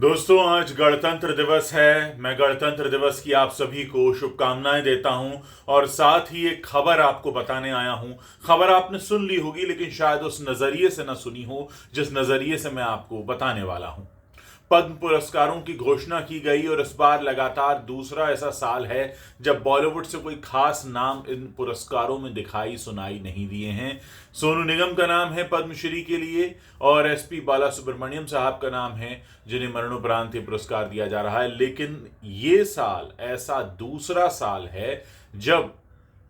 दोस्तों, आज गणतंत्र दिवस है। मैं गणतंत्र दिवस की आप सभी को शुभकामनाएं देता हूं और साथ ही एक खबर आपको बताने आया हूं। खबर आपने सुन ली होगी, लेकिन शायद उस नजरिए से ना सुनी हो जिस नजरिए से मैं आपको बताने वाला हूं। पद्म पुरस्कारों की घोषणा की गई और इस बार लगातार दूसरा ऐसा साल है जब बॉलीवुड से कोई खास नाम इन पुरस्कारों में दिखाई सुनाई नहीं दिए हैं। सोनू निगम का नाम है पद्मश्री के लिए और एसपी बाला सुब्रमण्यम साहब का नाम है जिन्हें मरणोपरांत ये पुरस्कार दिया जा रहा है। लेकिन ये साल ऐसा दूसरा साल है जब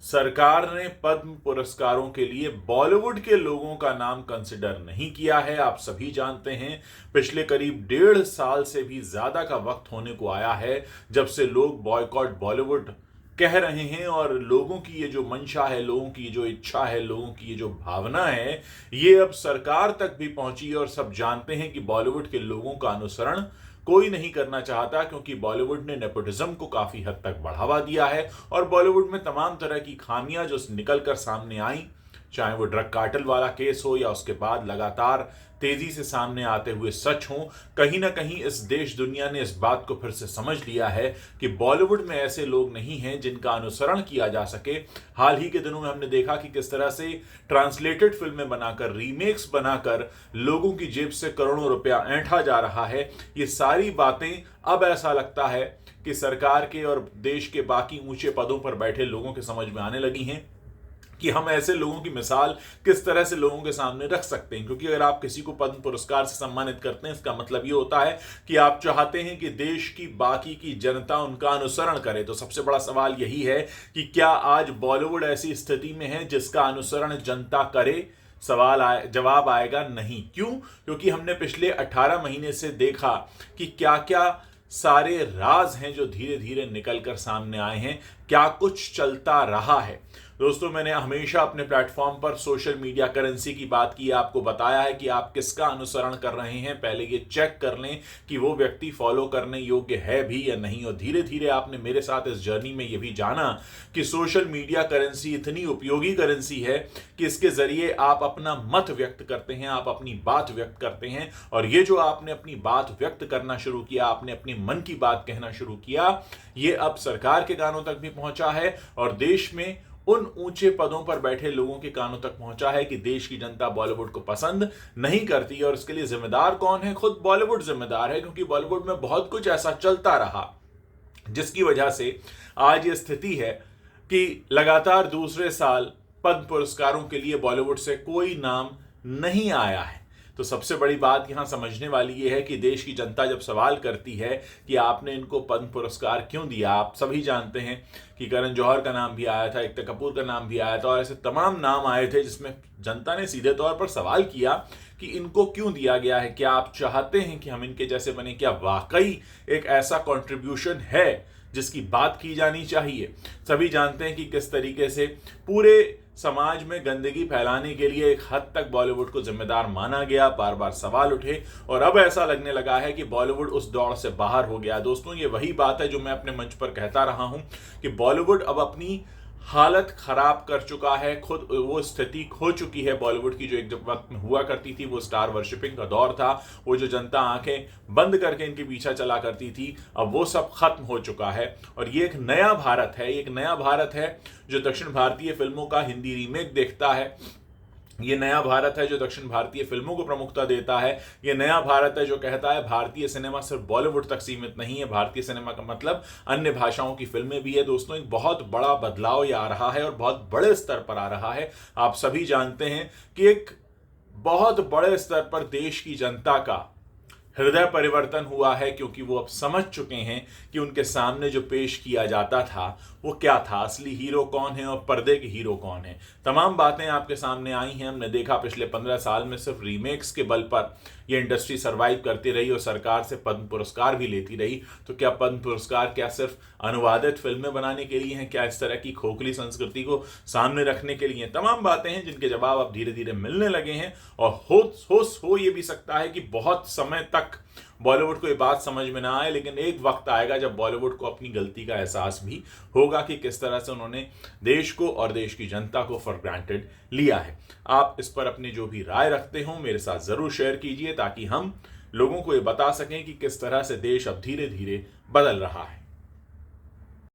सरकार ने पद्म पुरस्कारों के लिए बॉलीवुड के लोगों का नाम कंसिडर नहीं किया है। आप सभी जानते हैं, पिछले करीब 1.5 साल से भी ज्यादा का वक्त होने को आया है जब से लोग बॉयकॉट बॉलीवुड कह रहे हैं और लोगों की ये जो मंशा है, लोगों की ये जो इच्छा है, लोगों की ये जो भावना है, ये अब सरकार तक भी पहुंची और सब जानते हैं कि बॉलीवुड के लोगों का अनुसरण कोई नहीं करना चाहता, क्योंकि बॉलीवुड ने नेपोटिज्म को काफी हद तक बढ़ावा दिया है और बॉलीवुड में तमाम तरह की खामियां जो निकल कर सामने आई, चाहे वो ड्रग कार्टेल वाला केस हो या उसके बाद लगातार तेजी से सामने आते हुए सच हो, कहीं ना कहीं इस देश दुनिया ने इस बात को फिर से समझ लिया है कि बॉलीवुड में ऐसे लोग नहीं हैं जिनका अनुसरण किया जा सके। हाल ही के दिनों में हमने देखा कि किस तरह से ट्रांसलेटेड फिल्में बनाकर, रीमेक्स बनाकर लोगों की जेब से करोड़ों रुपया ऐंठा जा रहा है। ये सारी बातें अब ऐसा लगता है कि सरकार के और देश के बाकी ऊंचे पदों पर बैठे लोगों के समझ में आने लगी हैं कि हम ऐसे लोगों की मिसाल किस तरह से लोगों के सामने रख सकते हैं। क्योंकि अगर आप किसी को पद्म पुरस्कार से सम्मानित करते हैं, इसका मतलब ये होता है कि आप चाहते हैं कि देश की बाकी की जनता उनका अनुसरण करे। तो सबसे बड़ा सवाल यही है कि क्या आज बॉलीवुड ऐसी स्थिति में है जिसका अनुसरण जनता करे? जवाब आएगा नहीं। क्यों? क्योंकि हमने पिछले 18 महीने से देखा कि क्या क्या सारे राज हैं जो धीरे धीरे निकलकर सामने आए हैं, क्या कुछ चलता रहा है। दोस्तों, मैंने हमेशा अपने प्लेटफॉर्म पर सोशल मीडिया करेंसी की बात की, आपको बताया है कि आप किसका अनुसरण कर रहे हैं, पहले ये चेक कर लें कि वो व्यक्ति फॉलो करने योग्य है भी या नहीं। और धीरे धीरे आपने मेरे साथ इस जर्नी में ये भी जाना कि सोशल मीडिया करेंसी इतनी उपयोगी करेंसी है कि इसके जरिए आप अपना मत व्यक्त करते हैं, आप अपनी बात व्यक्त करते हैं। और ये जो आपने अपनी बात व्यक्त करना शुरू किया, आपने अपनी मन की बात कहना शुरू किया, ये अब सरकार के कानों तक भी पहुंचा है और देश में उन ऊंचे पदों पर बैठे लोगों के कानों तक पहुंचा है कि देश की जनता बॉलीवुड को पसंद नहीं करती। और इसके लिए जिम्मेदार कौन है? खुद बॉलीवुड जिम्मेदार है, क्योंकि बॉलीवुड में बहुत कुछ ऐसा चलता रहा जिसकी वजह से आज ये स्थिति है कि लगातार दूसरे साल पद्म पुरस्कारों के लिए बॉलीवुड से कोई नाम नहीं आया है। तो सबसे बड़ी बात यहां समझने वाली यह है कि देश की जनता जब सवाल करती है कि आपने इनको पद्म पुरस्कार क्यों दिया, आप सभी जानते हैं कि करण जौहर का नाम भी आया था, एकता कपूर का नाम भी आया था और ऐसे तमाम नाम आए थे जिसमें जनता ने सीधे तौर पर सवाल किया कि इनको क्यों दिया गया है। क्या आप चाहते हैं कि हम इनके जैसे बने? क्या वाकई एक ऐसा कंट्रीब्यूशन है जिसकी बात की जानी चाहिए? सभी जानते हैं कि किस तरीके से पूरे समाज में गंदगी फैलाने के लिए एक हद तक बॉलीवुड को जिम्मेदार माना गया, बार बार सवाल उठे और अब ऐसा लगने लगा है कि बॉलीवुड उस दौड़ से बाहर हो गया। दोस्तों, ये वही बात है जो मैं अपने मंच पर कहता रहा हूं कि बॉलीवुड अब अपनी हालत खराब कर चुका है, खुद वो स्थिति खो चुकी है बॉलीवुड की जो एक वक्त में हुआ करती थी। वो स्टार वर्शिपिंग का दौर था, वो जो जनता आंखें बंद करके इनके पीछे चला करती थी, अब वो सब खत्म हो चुका है। और ये एक नया भारत है, एक नया भारत है जो दक्षिण भारतीय फिल्मों का हिंदी रीमेक देखता है। ये नया भारत है जो दक्षिण भारतीय फिल्मों को प्रमुखता देता है। ये नया भारत है जो कहता है भारतीय सिनेमा सिर्फ बॉलीवुड तक सीमित नहीं है, भारतीय सिनेमा का मतलब अन्य भाषाओं की फिल्में भी है। दोस्तों, एक बहुत बड़ा बदलाव ये आ रहा है और बहुत बड़े स्तर पर आ रहा है। आप सभी जानते हैं कि एक बहुत बड़े स्तर पर देश की जनता का हृदय परिवर्तन हुआ है, क्योंकि वो अब समझ चुके हैं कि उनके सामने जो पेश किया जाता था वो क्या था, असली हीरो कौन है और पर्दे के हीरो कौन है। तमाम बातें आपके सामने आई हैं। हमने देखा पिछले 15 साल में सिर्फ रीमेक्स के बल पर ये इंडस्ट्री सरवाइव करती रही और सरकार से पद्म पुरस्कार भी लेती रही। तो क्या पद्म पुरस्कार क्या सिर्फ अनुवादित फिल्में बनाने के लिए हैं? क्या इस तरह की खोखली संस्कृति को सामने रखने के लिए? तमाम बातें हैं जिनके जवाब अब धीरे धीरे मिलने लगे हैं और हो ये भी सकता है कि बहुत समय तक बॉलीवुड को ये बात समझ में ना आए, लेकिन एक वक्त आएगा जब बॉलीवुड को अपनी गलती का एहसास भी होगा कि किस तरह से उन्होंने देश को और देश की जनता को फॉर ग्रांटेड लिया है। आप इस पर अपनी जो भी राय रखते हो मेरे साथ जरूर शेयर कीजिए ताकि हम लोगों को ये बता सकें कि किस तरह से देश अब धीरे धीरे बदल रहा है।